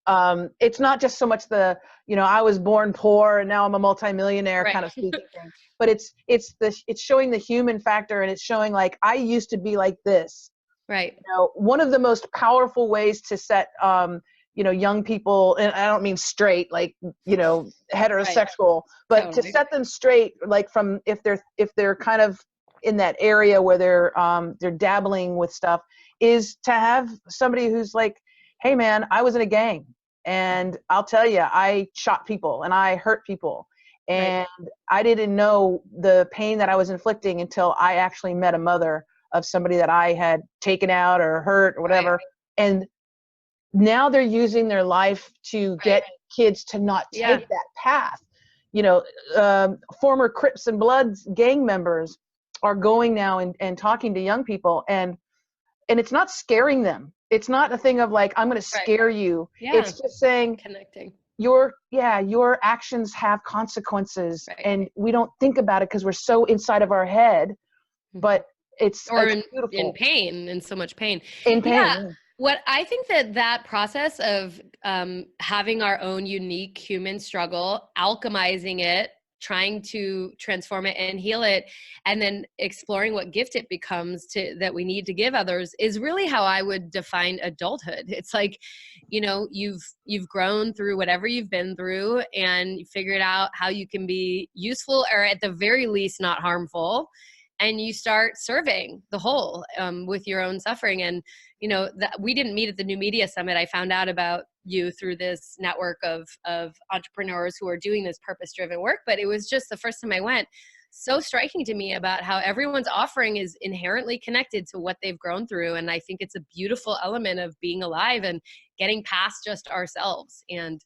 it's not just so much the, I was born poor and now I'm a multimillionaire kind of speaking thing, but it's showing the human factor, and it's showing like, I used to be like this. Right. One of the most powerful ways to set, young people, and I don't mean straight, like, heterosexual, but Totally. to set them straight, like from, if they're kind of in that area where they're dabbling with stuff, is to have somebody who's like, hey man, I was in a gang, and I'll tell you, I shot people and I hurt people, and I didn't know the pain that I was inflicting until I actually met a mother of somebody that I had taken out or hurt or whatever. And now they're using their life to get kids to not take that path. Former Crips and Bloods gang members are going now and talking to young people, and it's not scaring them. It's not a thing of like, I'm going to scare you. Yeah. It's just saying, connecting. Your actions have consequences, and we don't think about it because we're so inside of our head, but it's beautiful. In pain, in so much pain. In pain. Yeah. What I think that process of having our own unique human struggle, alchemizing it, trying to transform it and heal it, and then exploring what gift it becomes that we need to give others, is really how I would define adulthood. It's like, you've grown through whatever you've been through, and you figured out how you can be useful, or at the very least not harmful. And you start serving the whole with your own suffering. And, that we didn't meet at the New Media Summit. I found out about you through this network of entrepreneurs who are doing this purpose-driven work. But it was just the first time I went, so striking to me about how everyone's offering is inherently connected to what they've grown through. And I think it's a beautiful element of being alive and getting past just ourselves. And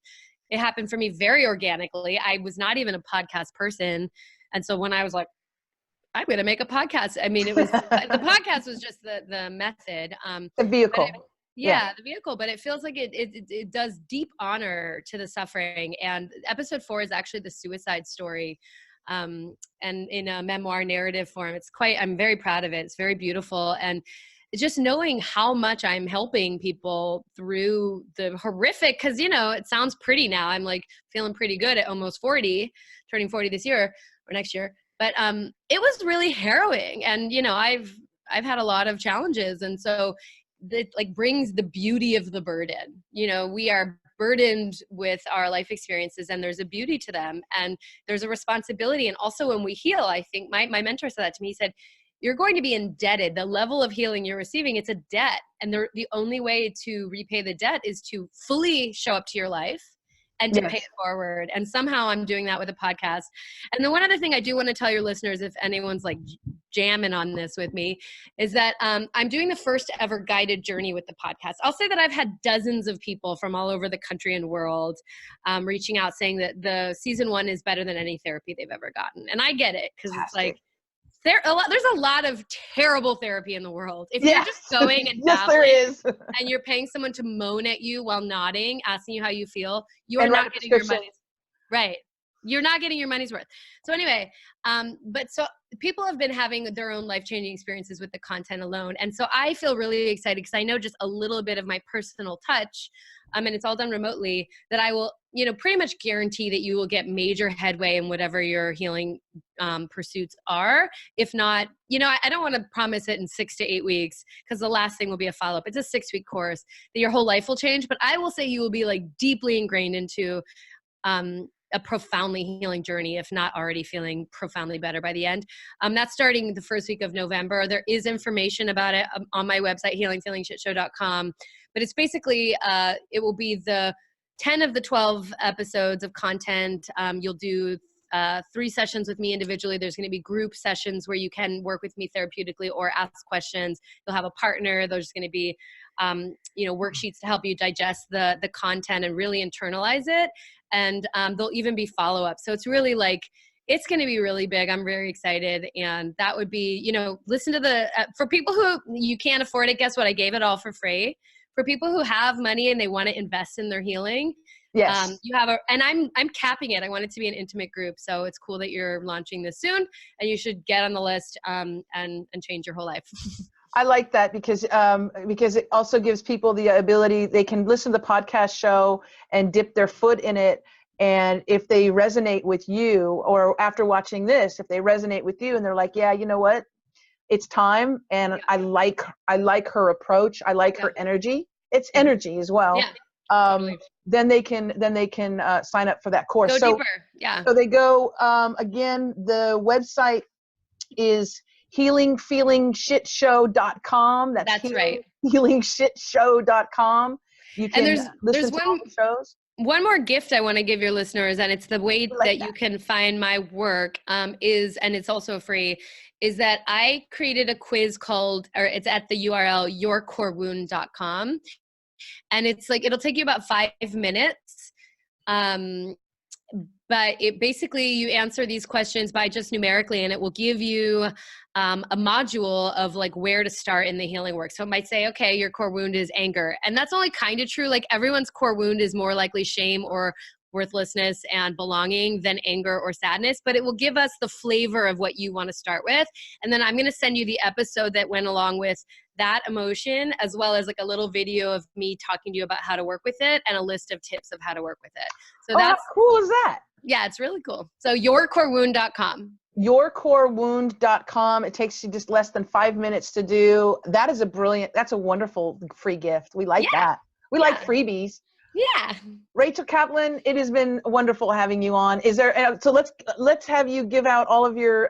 it happened for me very organically. I was not even a podcast person. And so when I was like, I'm going to make a podcast, I mean, it was, the podcast was just the method. The vehicle. The vehicle, but it feels like it does deep honor to the suffering. And episode 4 is actually the suicide story. And in a memoir narrative form, I'm very proud of it. It's very beautiful. And just knowing how much I'm helping people through the horrific, because, it sounds pretty now. I'm like feeling pretty good at almost 40, turning 40 this year or next year. But it was really harrowing. And, I've had a lot of challenges. And so it like brings the beauty of the burden. We are burdened with our life experiences, and there's a beauty to them, and there's a responsibility. And also when we heal, I think my mentor said that to me. He said, you're going to be indebted. The level of healing you're receiving, it's a debt. And the only way to repay the debt is to fully show up to your life and to pay it forward. And somehow I'm doing that with a podcast. And then one other thing I do want to tell your listeners, if anyone's like jamming on this with me, is that I'm doing the first ever guided journey with the podcast. I'll say that I've had dozens of people from all over the country and world reaching out saying that the season 1 is better than any therapy they've ever gotten. And I get it, because it's like, there's a lot of terrible therapy in the world. If you're just going and yes, there is. and you're paying someone to moan at you while nodding, asking you how you feel, you are not getting your money's right. You're not getting your money's worth. So anyway, but so people have been having their own life-changing experiences with the content alone. And so I feel really excited because I know just a little bit of my personal touch, and it's all done remotely, that I will, pretty much guarantee that you will get major headway in whatever your healing pursuits are. If not, I don't want to promise it in 6 to 8 weeks, because the last thing will be a follow-up. It's a 6-week course that your whole life will change, but I will say you will be like deeply ingrained into a profoundly healing journey, if not already feeling profoundly better by the end. That's starting the first week of November. There is information about it on my website, healingfeelingshitshow.com. But it's basically, it will be the 10 of the 12 episodes of content. You'll do 3 sessions with me individually. There's going to be group sessions where you can work with me therapeutically or ask questions. You'll have a partner. There's going to be worksheets to help you digest the content and really internalize it. And there'll even be follow-up. So it's really like, it's going to be really big. I'm very excited. And that would be, listen to for people who you can't afford it, guess what? I gave it all for free. For people who have money and they want to invest in their healing, yes, you have and I'm capping it. I want it to be an intimate group. So it's cool that you're launching this soon, and you should get on the list and change your whole life. I like that because it also gives people the ability, they can listen to the podcast show and dip their foot in it. And if they resonate with you, or after watching this, if they resonate with you and they're like, yeah, you know what, it's time. And I like her approach. I like her energy. It's energy as well. Yeah. Totally. Then they can sign up for that course. Go deeper. Yeah. So they go, again, the website is healingfeelingshitshow.com. That's right. Healingshitshow.com. You can listen to all the shows. One more gift I want to give your listeners, and it's the way that you can find my work, and it's also free, is that I created a quiz it's at the URL yourcorewound.com. And it's like, it'll take you about 5 minutes. But it basically, you answer these questions by just numerically, and it will give you a module of like where to start in the healing work. So it might say, okay, your core wound is anger. And that's only kind of true. Like everyone's core wound is more likely shame or worthlessness and belonging than anger or sadness, but it will give us the flavor of what you want to start with. And then I'm going to send you the episode that went along with that emotion, as well as like a little video of me talking to you about how to work with it and a list of tips of how to work with it. So how cool is that? Yeah, it's really cool. So yourcorewound.com. Yourcorewound.com. It takes you just less than 5 minutes to do. That's a wonderful free gift. We like that. We like freebies. Yeah. Rachel Kaplan, it has been wonderful having you on. So let's have you give out all of your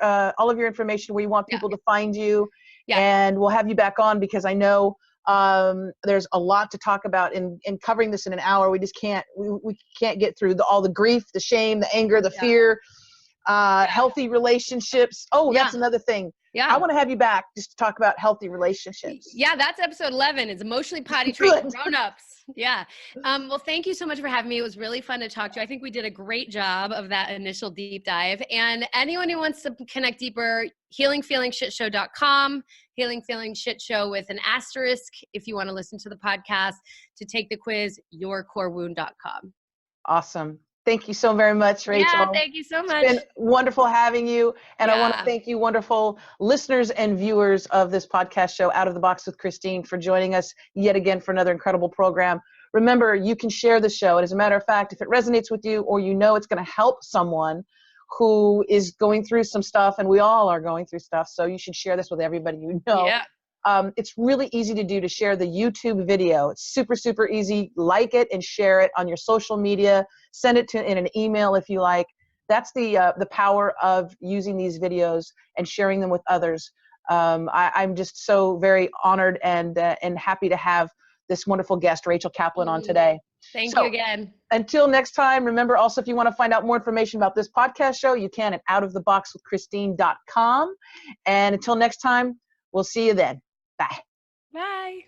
information where you want people to find you. Yeah. And we'll have you back on, because I know there's a lot to talk about in covering this in an hour. We just can't get through all the grief, the shame, the anger, the fear, healthy relationships. Oh, that's another thing. Yeah. I want to have you back just to talk about healthy relationships. Yeah, that's episode 11. It's Emotionally Potty Trained Grown-ups. Yeah. Well, thank you so much for having me. It was really fun to talk to you. I think we did a great job of that initial deep dive. And anyone who wants to connect deeper, healingfeelingshitshow.com, Healing Feeling Shit Show with an asterisk if you want to listen to the podcast, to take the quiz, yourcorewound.com. Awesome. Thank you so very much, Rachel. Yeah, thank you so much. It's been wonderful having you. And I want to thank you, wonderful listeners and viewers of this podcast show, Out of the Box with Christine, for joining us yet again for another incredible program. Remember, you can share the show. And as a matter of fact, if it resonates with you, or it's going to help someone who is going through some stuff, and we all are going through stuff, so you should share this with everybody you know. Yeah. It's really easy to do, to share the YouTube video. It's super, super easy. Like it and share it on your social media. Send it in an email if you like. That's the power of using these videos and sharing them with others. I'm just so very honored and happy to have this wonderful guest, Rachel Kaplan, on today. Thank you again. Until next time, remember also, if you want to find out more information about this podcast show, you can at outoftheboxwithchristine.com. And until next time, we'll see you then. Bye. Bye.